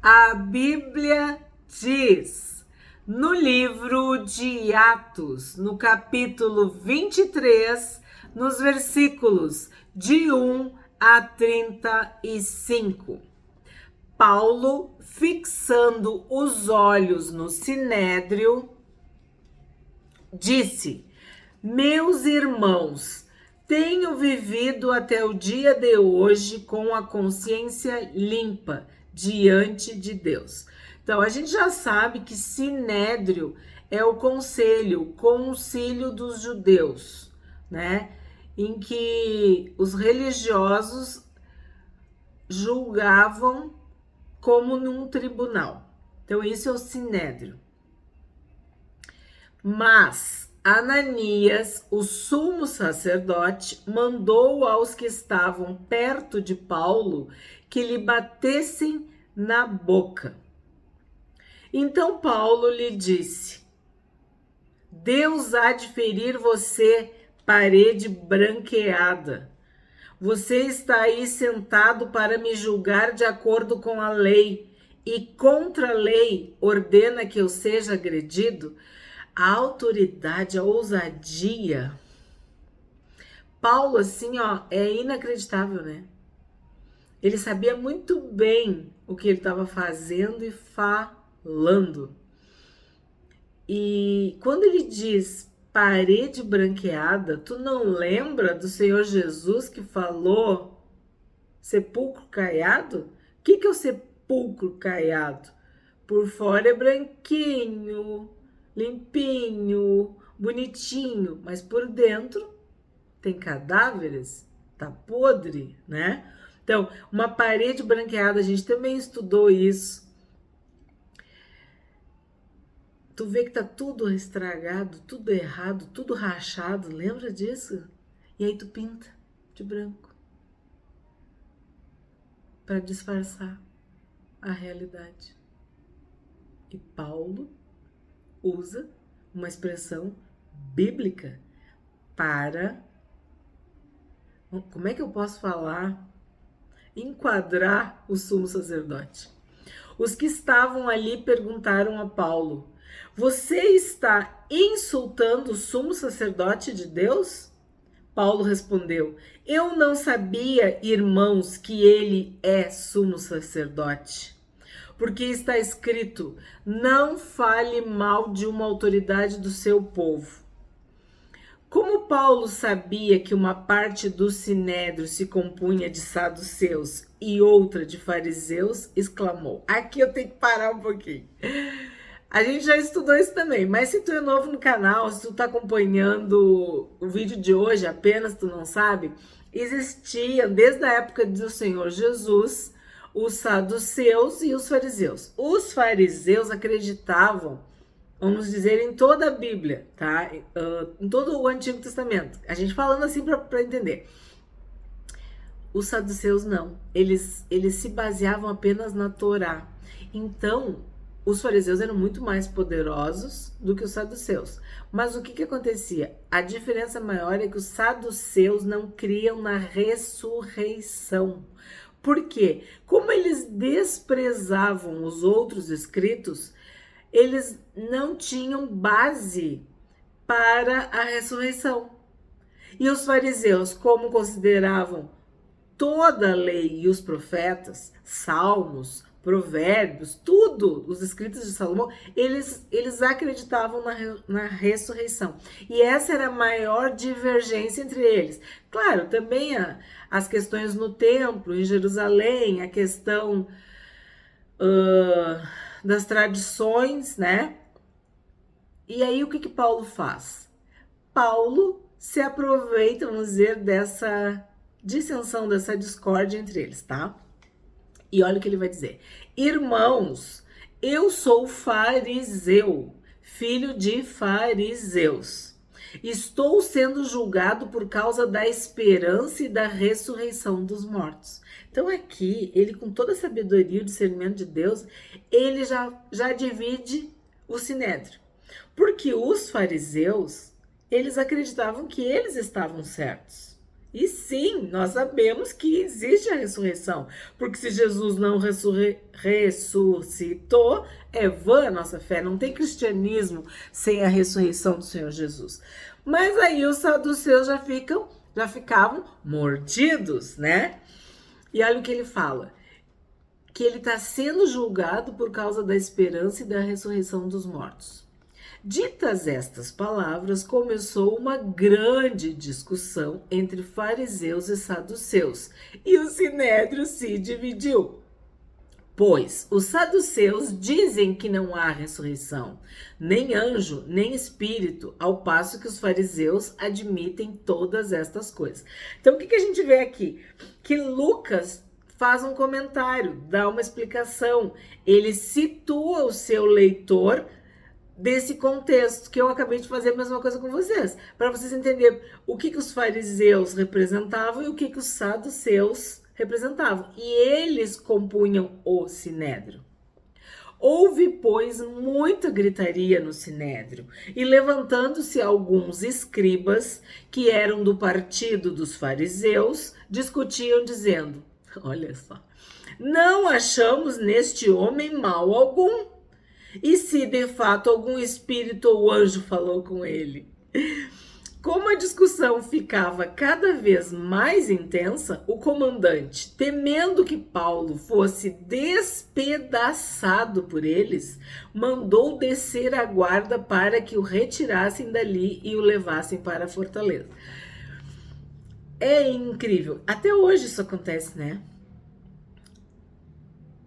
A Bíblia diz, no livro de Atos, no capítulo 23, nos versículos de 1 a 35. Paulo, fixando os olhos no sinédrio, disse: Meus irmãos, tenho vivido até o dia de hoje com a consciência limpa diante de Deus. Então, a gente já sabe que sinédrio é o concílio dos judeus, né? Em que os religiosos julgavam como num tribunal. Então, isso é o sinédrio. Mas Ananias, o sumo sacerdote, mandou aos que estavam perto de Paulo que lhe batessem na boca. Então Paulo lhe disse: Deus há de ferir você, parede branqueada. Você está aí sentado para me julgar de acordo com a lei e contra a lei ordena que eu seja agredido? A autoridade, a ousadia. Paulo, assim, é inacreditável, né? Ele sabia muito bem o que ele estava fazendo e falando. E quando ele diz parede branqueada, tu não lembra do Senhor Jesus que falou sepulcro caiado? O que é o sepulcro caiado? Por fora é branquinho, limpinho, bonitinho, mas por dentro tem cadáveres, tá podre, né? Então, uma parede branqueada, a gente também estudou isso. Tu vê que tá tudo estragado, tudo errado, tudo rachado, lembra disso? E aí tu pinta de branco para disfarçar a realidade. E Paulo usa uma expressão bíblica para, como é que eu posso falar? Enquadrar o sumo sacerdote. Os que estavam ali perguntaram a Paulo: Você está insultando o sumo sacerdote de Deus? Paulo respondeu: Eu não sabia, irmãos, que ele é sumo sacerdote. Porque está escrito: Não fale mal de uma autoridade do seu povo. Como Paulo sabia que uma parte do sinédrio se compunha de saduceus e outra de fariseus, exclamou: Aqui eu tenho que parar um pouquinho. A gente já estudou isso também, mas se tu é novo no canal, se tu tá acompanhando o vídeo de hoje apenas, tu não sabe, existiam desde a época do Senhor Jesus os saduceus e os fariseus. Os fariseus acreditavam, vamos dizer, em toda a Bíblia, tá? Em todo o Antigo Testamento. A gente falando assim para entender. Os saduceus não. Eles se baseavam apenas na Torá. Então, os fariseus eram muito mais poderosos do que os saduceus. Mas o que acontecia? A diferença maior é que os saduceus não criam na ressurreição. Por quê? Como eles desprezavam os outros escritos, eles não tinham base para a ressurreição. E os fariseus, como consideravam toda a lei e os profetas, salmos, provérbios, tudo, os escritos de Salomão, eles acreditavam na ressurreição. E essa era a maior divergência entre eles. Claro, também as questões no templo, em Jerusalém, a questão das tradições, né? E aí o que Paulo faz? Paulo se aproveita, vamos dizer, dessa dissensão, dessa discórdia entre eles, tá? E olha o que ele vai dizer: Irmãos, eu sou fariseu, filho de fariseus. Estou sendo julgado por causa da esperança e da ressurreição dos mortos. Então aqui, ele com toda a sabedoria e o discernimento de Deus, ele já divide o sinédrio. Porque os fariseus, eles acreditavam que eles estavam certos. E sim, nós sabemos que existe a ressurreição, porque se Jesus não ressuscitou, é vã a nossa fé, não tem cristianismo sem a ressurreição do Senhor Jesus. Mas aí os saduceus já ficavam mordidos, né? E olha o que ele fala, que ele está sendo julgado por causa da esperança e da ressurreição dos mortos. Ditas estas palavras, começou uma grande discussão entre fariseus e saduceus, e o sinédrio se dividiu. Pois os saduceus dizem que não há ressurreição, nem anjo, nem espírito, ao passo que os fariseus admitem todas estas coisas. Então, o que a gente vê aqui? Que Lucas faz um comentário, dá uma explicação, ele situa o seu leitor desse contexto, que eu acabei de fazer a mesma coisa com vocês, para vocês entenderem o que os fariseus representavam e o que os saduceus representavam. E eles compunham o sinédrio. Houve, pois, muita gritaria no sinédrio, e levantando-se alguns escribas, que eram do partido dos fariseus, discutiam, dizendo: olha só, não achamos neste homem mal algum. E se de fato algum espírito ou anjo falou com ele? Como a discussão ficava cada vez mais intensa, o comandante, temendo que Paulo fosse despedaçado por eles, mandou descer a guarda para que o retirassem dali e o levassem para a fortaleza. É incrível. Até hoje isso acontece, né?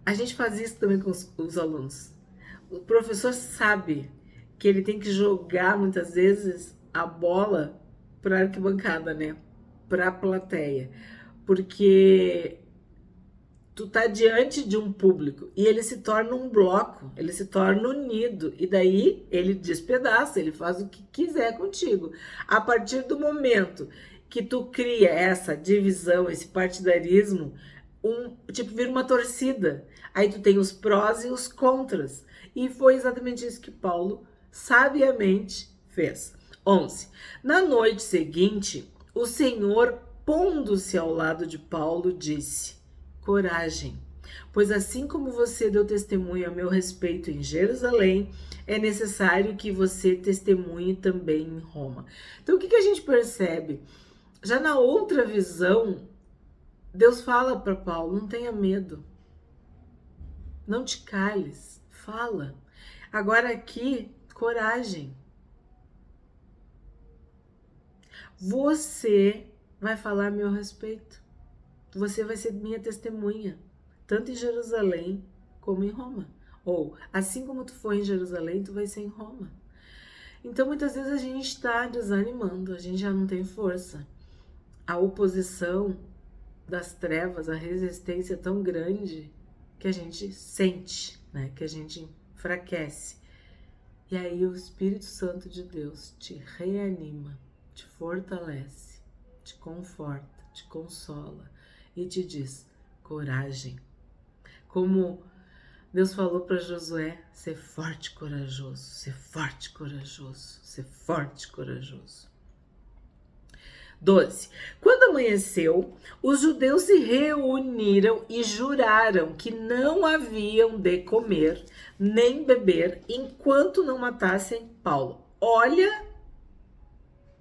A gente faz isso também com os alunos. O professor sabe que ele tem que jogar muitas vezes a bola para a arquibancada, né? Para a plateia. Porque tu tá diante de um público e ele se torna um bloco, ele se torna unido. E daí ele despedaça, ele faz o que quiser contigo. A partir do momento que tu cria essa divisão, esse partidarismo, vira uma torcida. Aí tu tem os prós e os contras. E foi exatamente isso que Paulo sabiamente fez. 11. Na noite seguinte, o Senhor, pondo-se ao lado de Paulo, disse: coragem, pois assim como você deu testemunho a meu respeito em Jerusalém, é necessário que você testemunhe também em Roma. Então o que a gente percebe? Já na outra visão, Deus fala para Paulo: não tenha medo, não te cales, fala. Agora aqui, coragem. Você vai falar a meu respeito. Você vai ser minha testemunha, tanto em Jerusalém como em Roma. Ou, assim como tu foi em Jerusalém, tu vai ser em Roma. Então, muitas vezes a gente está desanimando, a gente já não tem força. A oposição das trevas, a resistência é tão grande que a gente sente, né? Que a gente enfraquece. E aí o Espírito Santo de Deus te reanima, te fortalece, te conforta, te consola e te diz: coragem. Como Deus falou para Josué: ser forte e corajoso, ser forte e corajoso, ser forte e corajoso. 12. Quando amanheceu, os judeus se reuniram e juraram que não haviam de comer nem beber enquanto não matassem Paulo. Olha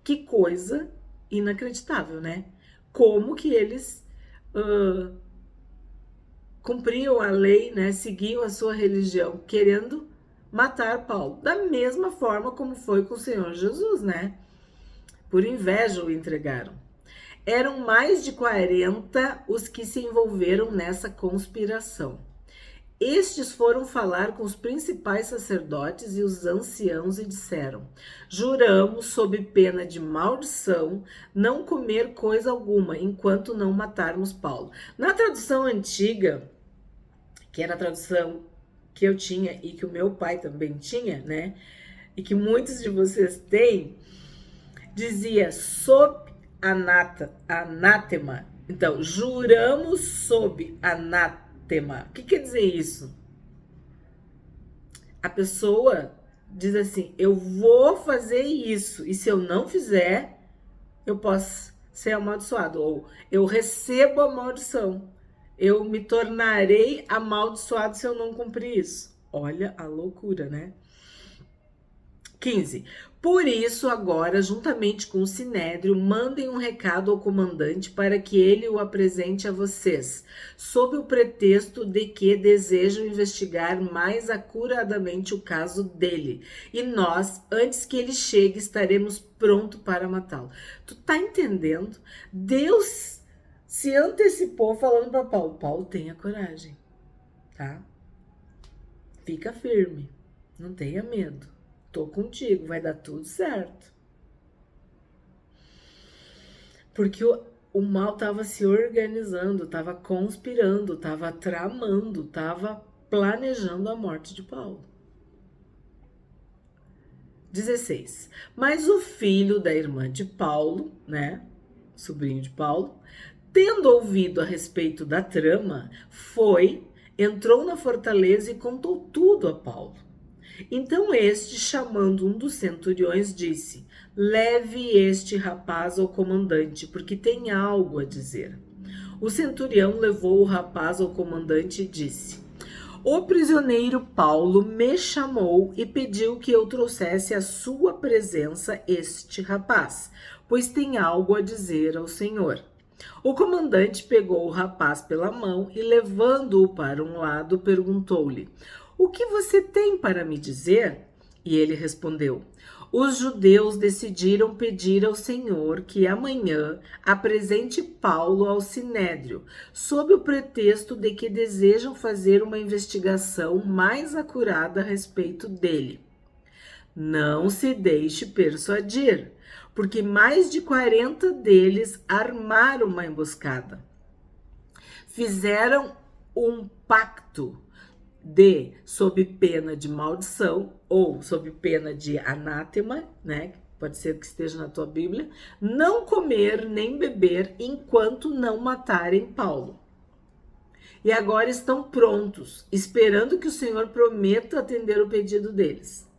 que coisa inacreditável, né? Como que eles cumpriam a lei, né? Seguiam a sua religião, querendo matar Paulo. Da mesma forma como foi com o Senhor Jesus, né? Por inveja o entregaram. Eram mais de 40 os que se envolveram nessa conspiração. Estes foram falar com os principais sacerdotes e os anciãos e disseram: juramos, sob pena de maldição, não comer coisa alguma enquanto não matarmos Paulo. Na tradução antiga, que era a tradução que eu tinha e que o meu pai também tinha, né? E que muitos de vocês têm, dizia sob anátema. Então, juramos sob anátema. O que quer dizer isso? A pessoa diz assim: eu vou fazer isso, e se eu não fizer, eu posso ser amaldiçoado, ou eu recebo a maldição, eu me tornarei amaldiçoado se eu não cumprir isso. Olha a loucura, né? 15. Por isso, agora, juntamente com o Sinédrio, mandem um recado ao comandante para que ele o apresente a vocês, sob o pretexto de que desejam investigar mais acuradamente o caso dele. E nós, antes que ele chegue, estaremos prontos para matá-lo. Tu tá entendendo? Deus se antecipou falando para Paulo. Paulo, tenha coragem, tá? Fica firme, não tenha medo. Tô contigo, vai dar tudo certo. Porque o mal estava se organizando, estava conspirando, estava tramando, estava planejando a morte de Paulo. 16. Mas o filho da irmã de Paulo, né, sobrinho de Paulo, tendo ouvido a respeito da trama, entrou na fortaleza e contou tudo a Paulo. Então este, chamando um dos centuriões, disse: leve este rapaz ao comandante, porque tem algo a dizer. O centurião levou o rapaz ao comandante e disse: o prisioneiro Paulo me chamou e pediu que eu trouxesse à sua presença este rapaz, pois tem algo a dizer ao Senhor. O comandante pegou o rapaz pela mão e, levando-o para um lado, perguntou-lhe: o que você tem para me dizer? E ele respondeu: os judeus decidiram pedir ao Senhor que amanhã apresente Paulo ao Sinédrio, sob o pretexto de que desejam fazer uma investigação mais acurada a respeito dele. Não se deixe persuadir, porque mais de 40 deles armaram uma emboscada. Fizeram um pacto sob pena de maldição ou sob pena de anátema, né? Pode ser que esteja na tua Bíblia, não comer nem beber enquanto não matarem Paulo. E agora estão prontos, esperando que o Senhor prometa atender o pedido deles.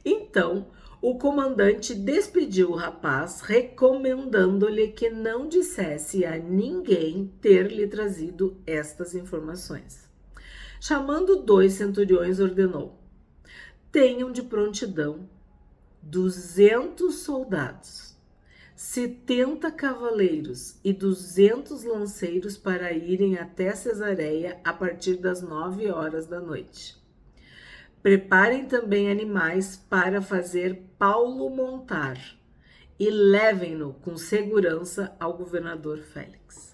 Então, o comandante despediu o rapaz, recomendando-lhe que não dissesse a ninguém ter lhe trazido estas informações. Chamando 2 centuriões, ordenou: tenham de prontidão 200 soldados, 70 cavaleiros e 200 lanceiros para irem até Cesareia a partir das 9 horas da noite. Preparem também animais para fazer Paulo montar e levem-no com segurança ao governador Félix.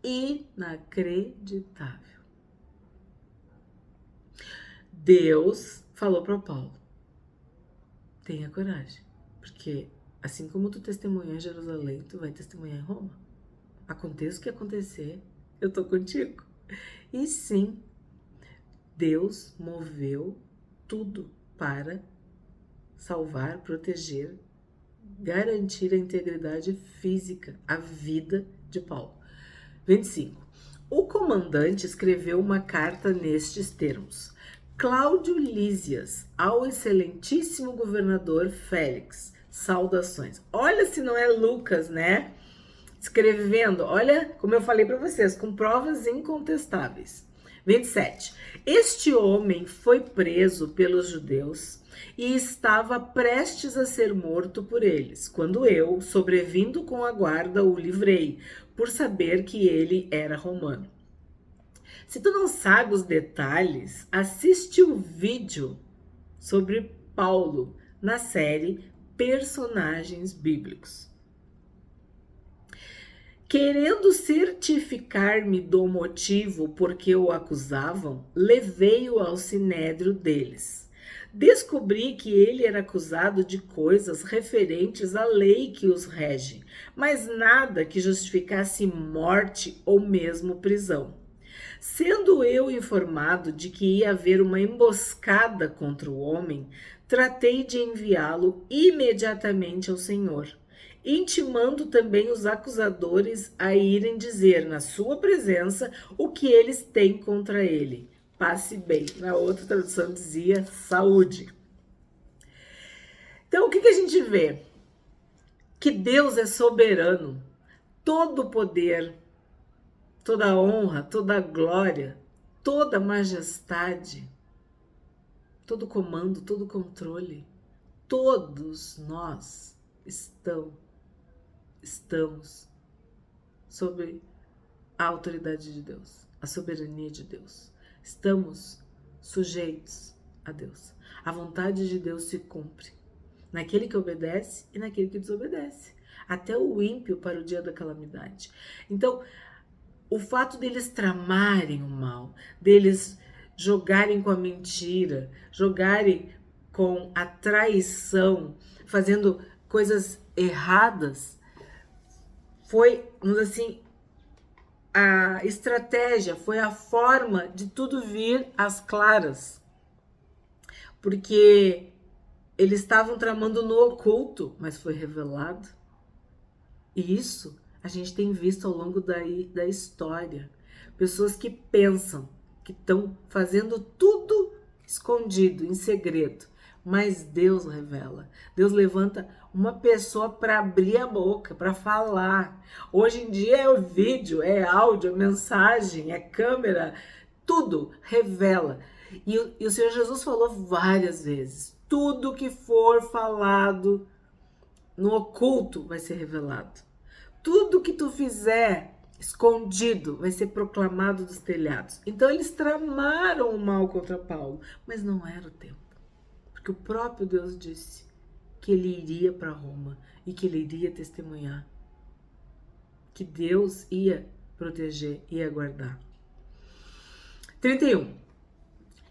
Inacreditável. Deus falou para Paulo: tenha coragem, porque assim como tu testemunhou em Jerusalém, tu vai testemunhar em Roma. Aconteça o que acontecer, eu tô contigo. E sim, Deus moveu tudo para salvar, proteger, garantir a integridade física, a vida de Paulo. 25. O comandante escreveu uma carta nestes termos: Cláudio Lísias, ao excelentíssimo governador Félix, saudações. Olha se não é Lucas, né? Escrevendo, olha, como eu falei para vocês, com provas incontestáveis. 27. Este homem foi preso pelos judeus e estava prestes a ser morto por eles, quando eu, sobrevindo com a guarda, o livrei, por saber que ele era romano. Se tu não sabe os detalhes, assiste o vídeo sobre Paulo na série Personagens Bíblicos. Querendo certificar-me do motivo por que o acusavam, levei-o ao sinédrio deles. Descobri que ele era acusado de coisas referentes à lei que os rege, mas nada que justificasse morte ou mesmo prisão. Sendo eu informado de que ia haver uma emboscada contra o homem, tratei de enviá-lo imediatamente ao Senhor, intimando também os acusadores a irem dizer na sua presença o que eles têm contra ele. Passe bem. Na outra tradução dizia saúde. Então, o que a gente vê? que Deus é soberano, todo o poder, toda a honra, toda a glória, toda a majestade, todo o comando, todo o controle, todos nós estamos sob a autoridade de Deus, a soberania de Deus. Estamos sujeitos a Deus. A vontade de Deus se cumpre naquele que obedece e naquele que desobedece. Até o ímpio para o dia da calamidade. Então, o fato deles tramarem o mal, deles jogarem com a mentira, jogarem com a traição, fazendo coisas erradas, foi, assim, a estratégia, foi a forma de tudo vir às claras. Porque eles estavam tramando no oculto, mas foi revelado. E isso a gente tem visto ao longo da história. Pessoas que pensam que estão fazendo tudo escondido, em segredo. Mas Deus revela. Deus levanta uma pessoa para abrir a boca, para falar. Hoje em dia é o vídeo, é áudio, é mensagem, é câmera. Tudo revela. E o Senhor Jesus falou várias vezes. Tudo que for falado no oculto vai ser revelado. Tudo que tu fizer escondido vai ser proclamado dos telhados. Então eles tramaram o mal contra Paulo, mas não era o tempo. Porque o próprio Deus disse que ele iria para Roma e que ele iria testemunhar. Que Deus ia proteger, ia guardar. 31.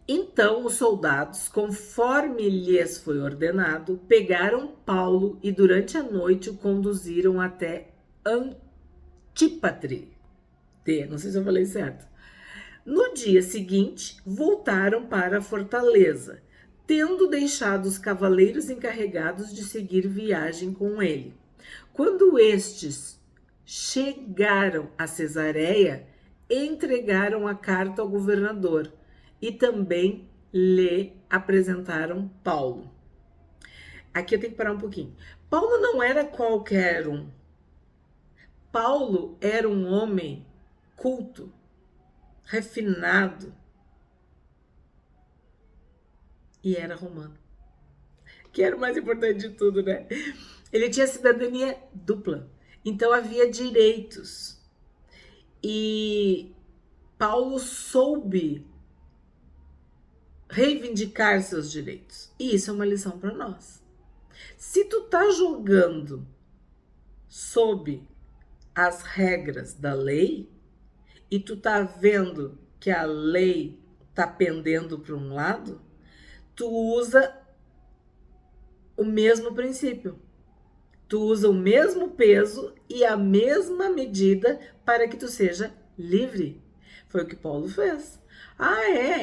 Então os soldados, conforme lhes foi ordenado, pegaram Paulo e durante a noite o conduziram até Antípatre. Não sei se eu falei certo. No dia seguinte, voltaram para a fortaleza, tendo deixado os cavaleiros encarregados de seguir viagem com ele. Quando estes chegaram a Cesareia, entregaram a carta ao governador e também lhe apresentaram Paulo. Aqui eu tenho que parar um pouquinho. Paulo não era qualquer um. Paulo era um homem culto, refinado e era romano. Que era o mais importante de tudo, né? Ele tinha cidadania dupla, então havia direitos. E Paulo soube reivindicar seus direitos. E isso é uma lição para nós. Se tu tá jogando sob as regras da lei e tu tá vendo que a lei tá pendendo para um lado, tu usa o mesmo princípio. Tu usa o mesmo peso e a mesma medida para que tu seja livre. Foi o que Paulo fez.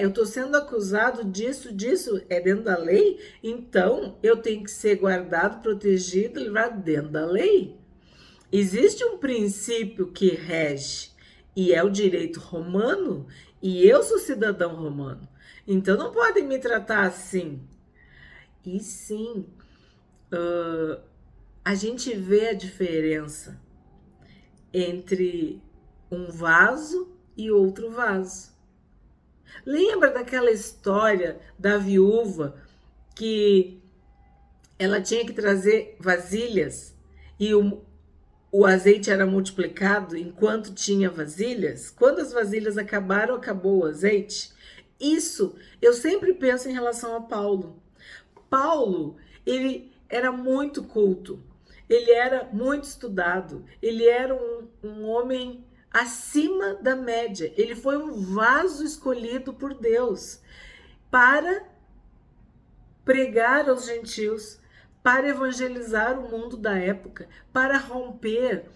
Eu tô sendo acusado disso, é dentro da lei? Então, eu tenho que ser guardado, protegido, livrado dentro da lei. Existe um princípio que rege, e é o direito romano, e eu sou cidadão romano. Então, não podem me tratar assim. E sim, a gente vê a diferença entre um vaso e outro vaso. Lembra daquela história da viúva que ela tinha que trazer vasilhas e o azeite era multiplicado enquanto tinha vasilhas? Quando as vasilhas acabaram, acabou o azeite? Isso eu sempre penso em relação a Paulo. Paulo, ele era muito culto, ele era muito estudado, ele era um homem acima da média. Ele foi um vaso escolhido por Deus para pregar aos gentios, para evangelizar o mundo da época, para romper,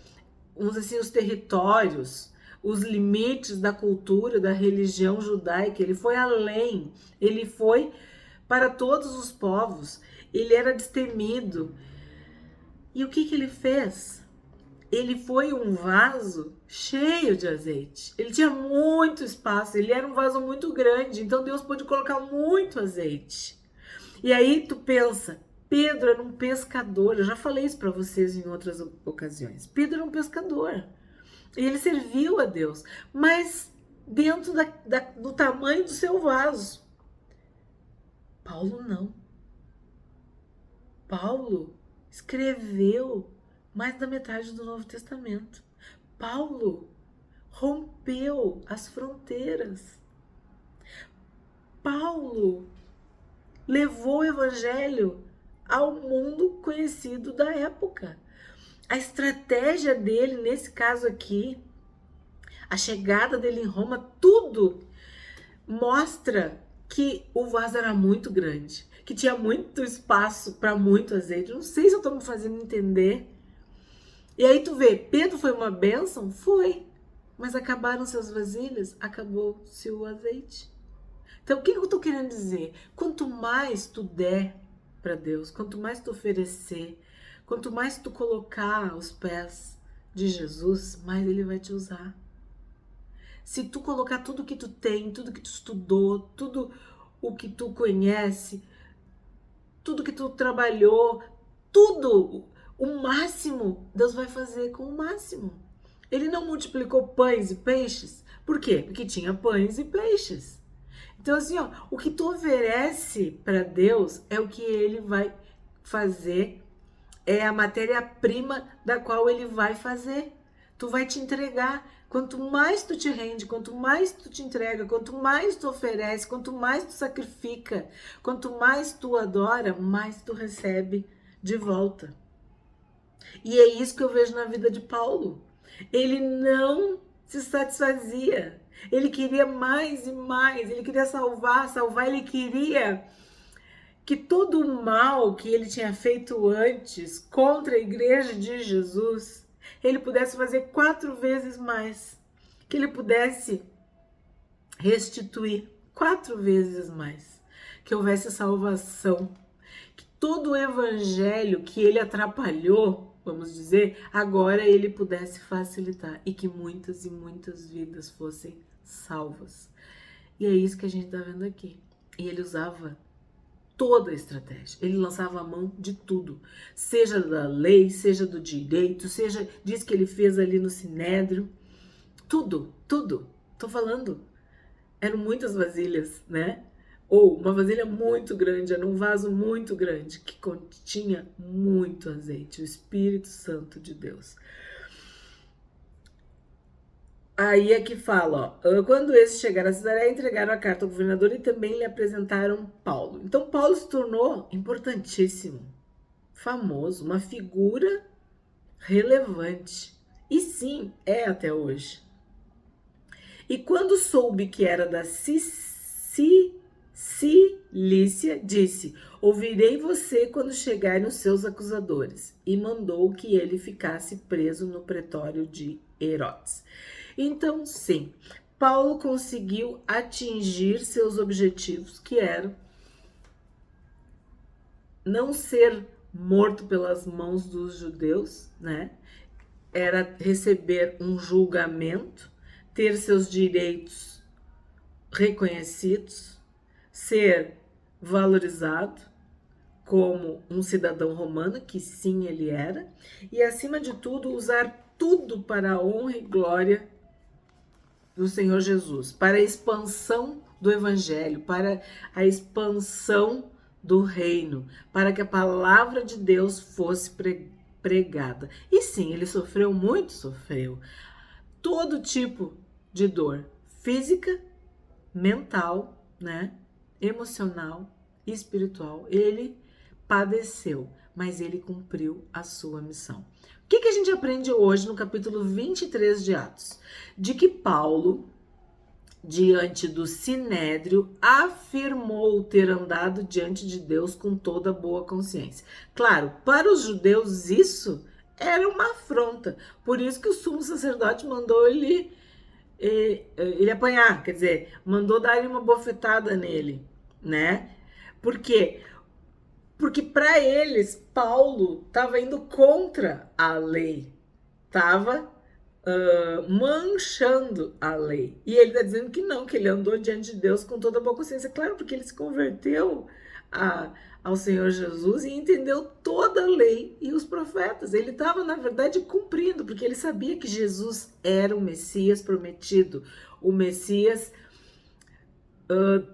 vamos dizer assim, os territórios, os limites da cultura, da religião judaica. Ele foi além, ele foi para todos os povos, ele era destemido. E o que ele fez? Ele foi um vaso cheio de azeite. Ele tinha muito espaço, ele era um vaso muito grande, então Deus pôde colocar muito azeite. E aí tu pensa, Pedro era um pescador, eu já falei isso para vocês em outras ocasiões. Pedro era um pescador e ele serviu a Deus, mas dentro do tamanho do seu vaso. Paulo não. Paulo escreveu mais da metade do Novo Testamento. Paulo rompeu as fronteiras. Paulo levou o evangelho ao mundo conhecido da época. A estratégia dele, nesse caso aqui, a chegada dele em Roma, tudo mostra que o vaso era muito grande, que tinha muito espaço para muito azeite. Não sei se eu estou me fazendo entender. E aí tu vê, Pedro foi uma bênção? Foi. Mas acabaram seus vasilhas? Acabou-se o azeite. Então, o que eu estou querendo dizer? Quanto mais tu der para Deus, quanto mais tu oferecer, quanto mais tu colocar aos pés de Jesus, mais Ele vai te usar. Se tu colocar tudo que tu tem, tudo que tu estudou, tudo o que tu conhece, tudo que tu trabalhou, tudo, o máximo, Deus vai fazer com o máximo. Ele não multiplicou pães e peixes. Por quê? Porque tinha pães e peixes. Então, assim, ó, o que tu oferece para Deus é o que Ele vai fazer, é a matéria-prima da qual Ele vai fazer. Tu vai te entregar. Quanto mais tu te rende, quanto mais tu te entrega, quanto mais tu oferece, quanto mais tu sacrifica, quanto mais tu adora, mais tu recebe de volta. E é isso que eu vejo na vida de Paulo. Ele não se satisfazia. Ele queria mais e mais, ele queria salvar, ele queria que todo o mal que ele tinha feito antes contra a igreja de Jesus, ele pudesse fazer 4 vezes mais, que ele pudesse restituir 4 vezes mais, que houvesse salvação, que todo o evangelho que ele atrapalhou, vamos dizer, agora ele pudesse facilitar e que muitas e muitas vidas fossem salvas. E é isso que a gente está vendo aqui. E ele usava toda a estratégia. Ele lançava a mão de tudo. Seja da lei, seja do direito, seja disso que ele fez ali no Sinédrio. Tudo, tudo. Tô falando. Eram muitas vasilhas, né? Ou uma vasilha muito grande, era um vaso muito grande, que continha muito azeite, o Espírito Santo de Deus. Aí é que fala, ó, quando esses chegaram a Cesareia, entregaram a carta ao governador e também lhe apresentaram Paulo. Então Paulo se tornou importantíssimo, famoso, uma figura relevante. E sim, é até hoje. E quando soube que era da Cilícia, disse, ouvirei você quando chegarem os seus acusadores. E mandou que ele ficasse preso no pretório de Herodes. Então, sim, Paulo conseguiu atingir seus objetivos, que eram não ser morto pelas mãos dos judeus, né? Era receber um julgamento, ter seus direitos reconhecidos, ser valorizado como um cidadão romano, que sim ele era, e acima de tudo usar tudo para a honra e glória do Senhor Jesus, para a expansão do evangelho, para a expansão do reino, para que a palavra de Deus fosse pregada. E sim, ele sofreu muito, sofreu todo tipo de dor, física, mental, né, emocional e espiritual. Ele padeceu, mas ele cumpriu a sua missão. O que a gente aprende hoje no capítulo 23 de Atos? De que Paulo, diante do Sinédrio, afirmou ter andado diante de Deus com toda boa consciência. Claro, para os judeus isso era uma afronta. Por isso que o sumo sacerdote mandou ele apanhar, quer dizer, mandou dar uma bofetada nele, né? Por quê? Porque para eles, Paulo estava indo contra a lei, estava manchando a lei. E ele está dizendo que não, que ele andou diante de Deus com toda a boa consciência. Claro, porque ele se converteu ao Senhor Jesus e entendeu toda a lei e os profetas. Ele estava, na verdade, cumprindo, porque ele sabia que Jesus era o Messias prometido, o Messias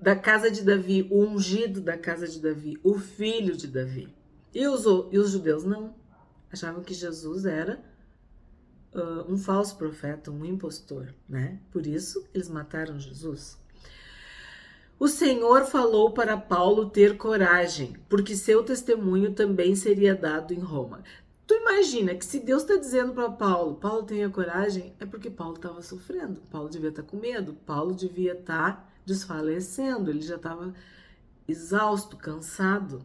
da casa de Davi, o ungido da casa de Davi, o filho de Davi. E os judeus não. Achavam que Jesus era um falso profeta, um impostor, né? Por isso, eles mataram Jesus. O Senhor falou para Paulo ter coragem, porque seu testemunho também seria dado em Roma. Tu imagina que se Deus está dizendo para Paulo tenha coragem, é porque Paulo estava sofrendo, Paulo devia estar com medo, Paulo devia estar desfalecendo, ele já estava exausto, cansado.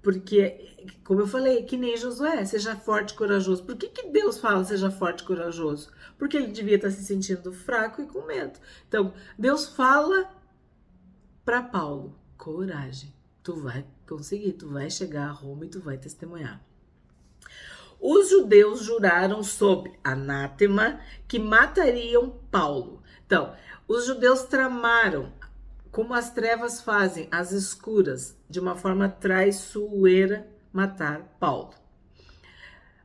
Porque, como eu falei, que nem Josué, seja forte e corajoso. Por que Deus fala seja forte e corajoso? Porque ele devia estar se sentindo fraco e com medo. Então, Deus fala para Paulo, coragem, tu vai conseguir, tu vai chegar a Roma e tu vai testemunhar. Os judeus juraram sob anátema que matariam Paulo. Então, os judeus tramaram, como as trevas fazem, às escuras, de uma forma traiçoeira, matar Paulo.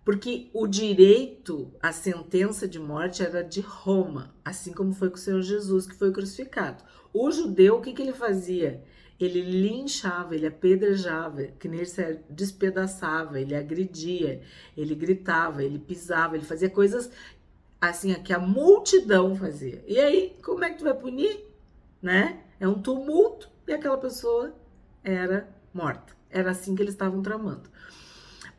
Porque o direito, a sentença de morte era de Roma, assim como foi com o Senhor Jesus, que foi crucificado. O judeu, o que ele fazia? Ele linchava, ele apedrejava, que nem ele se despedaçava, ele agredia, ele gritava, ele pisava, ele fazia coisas assim, que a multidão fazia. E aí, como é que tu vai punir? Né? É um tumulto e aquela pessoa era morta. Era assim que eles estavam tramando.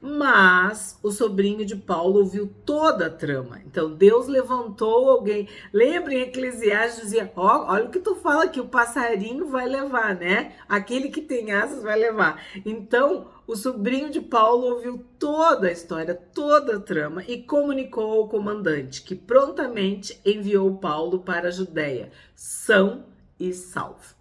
Mas o sobrinho de Paulo ouviu toda a trama. Então Deus levantou alguém. Lembra em Eclesiastes, dizia, olha o que tu fala, que o passarinho vai levar, né? Aquele que tem asas vai levar. Então o sobrinho de Paulo ouviu toda a história, toda a trama e comunicou ao comandante, que prontamente enviou Paulo para a Judéia, são e salvo.